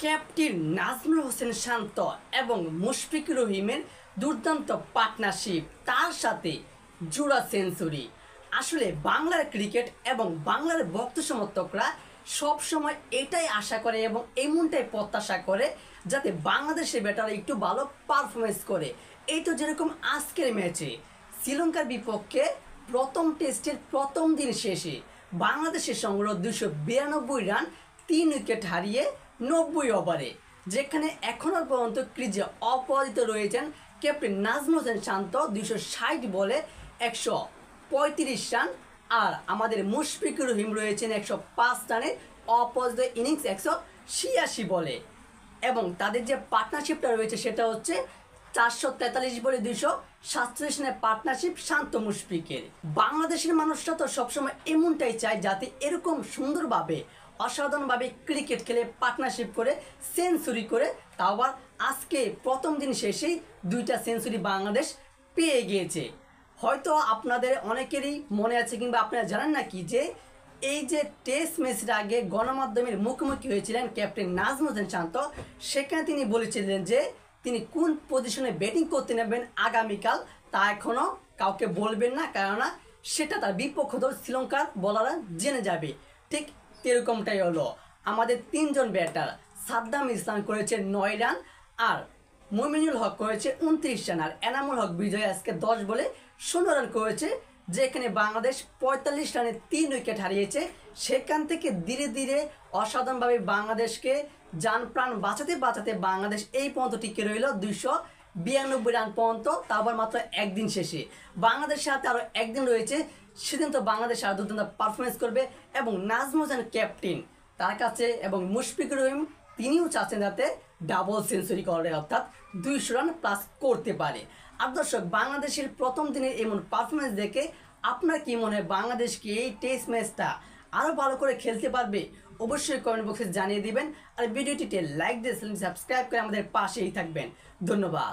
Captain Nazmul Hossain শান্ত এবং মুশফিকুর রহিমের দুর্দান্ত পার্টনারশিপ, তার সাথে জোড়া সেঞ্চুরি। আসলে বাংলার ক্রিকেট এবং বাংলার ভক্ত সমর্থকরা সবসময় এটাই আশা করে এবং এমনটাই প্রত্যাশা করে যাতে বাংলাদেশের ব্যাটাররা একটু ভালো পারফরমেন্স করে। এই তো যেরকম আজকের ম্যাচে শ্রীলঙ্কার বিপক্ষে প্রথম টেস্টের প্রথম দিন শেষে বাংলাদেশের সংগ্রহ 292 রান, 3 উইকেট হারিয়ে 90 ওভারে, যেখানে এখনও পর্যন্ত ক্রিজে অপরাজিত রয়েছেন ক্যাপ্টেন নাজমুল হোসেন শান্ত 260 বলে 135 রান, আর আমাদের মুশফিকুর রহিম রয়েছেন 105 রানের অপরাজিত ইনিংস 186 বলে। এবং তাদের যে পার্টনারশিপটা রয়েছে সেটা হচ্ছে 443 বলে 247 রানের পার্টনারশিপ শান্ত মুশফিকের। বাংলাদেশের মানুষরা তো সবসময় এমনটাই চায় যাতে এরকম সুন্দরভাবে অসাধারণভাবে ক্রিকেট খেলে পার্টনারশিপ করে সেঞ্চুরি করে, তাও আবার আজকে প্রথম দিন শেষেই 2টা সেঞ্চুরি বাংলাদেশ পেয়ে গিয়েছে। হয়তো আপনাদের অনেকেরই মনে আছে কিংবা আপনারা জানেন নাকি যে এই যে টেস্ট ম্যাচের আগে গণমাধ্যমের মুখোমুখি হয়েছিলেন ক্যাপ্টেন নাজমুল হোসেন শান্ত, সেখানে তিনি বলেছিলেন যে তিনি কোন পজিশনে ব্যাটিং করতে নেবেন আগামীকাল তা এখনও কাউকে বলবেন না, কেননা সেটা তার বিপক্ষ দল শ্রীলঙ্কার বোলাররা জেনে যাবে। ঠিক এরকমটাই হলো। আমাদের 3 জন ব্যাটার সাদ্দাম ইসলাম করেছে 9 রান, আর মুমিনুল হক করেছে 29 রান, আর এনামুল হক বিজয় আজকে 10 বলে 16 রান করেছে, যেখানে বাংলাদেশ 45 রানে 3 উইকেট হারিয়েছে। সেখান থেকে ধীরে ধীরে অসাধারণভাবে বাংলাদেশকে যান প্রাণ বাঁচাতে বাঁচাতে বাংলাদেশ এই পর্যন্ত টিকে রইল 292 রান পর্যন্ত, তারপর মাত্র একদিন শেষে। বাংলাদেশের হাতে আরও একদিন রয়েছে, সেদিন তো বাংলাদেশ আরও দুর্দান্ত পারফরমেন্স করবে এবং নাজমুল হোসেন ক্যাপ্টেন তার কাছে এবং মুশফিকুর রহিম তিনিও চাচ্ছেন যাতে ডাবল সেঞ্চুরি করে, অর্থাৎ 200 রান প্লাস করতে পারে। আর দর্শক, বাংলাদেশের প্রথম দিনের এমন পারফরমেন্স দেখে আপনার কি মনে হয় বাংলাদেশ কি এই টেস্ট ম্যাচটা আরও ভালো করে খেলতে পারবে? অবশ্যই কমেন্ট বক্সে জানিয়ে দিবেন। আর ভিডিওটিতে লাইক দিয়ে সাবস্ক্রাইব করে আমাদের পাশেই থাকবেন। ধন্যবাদ।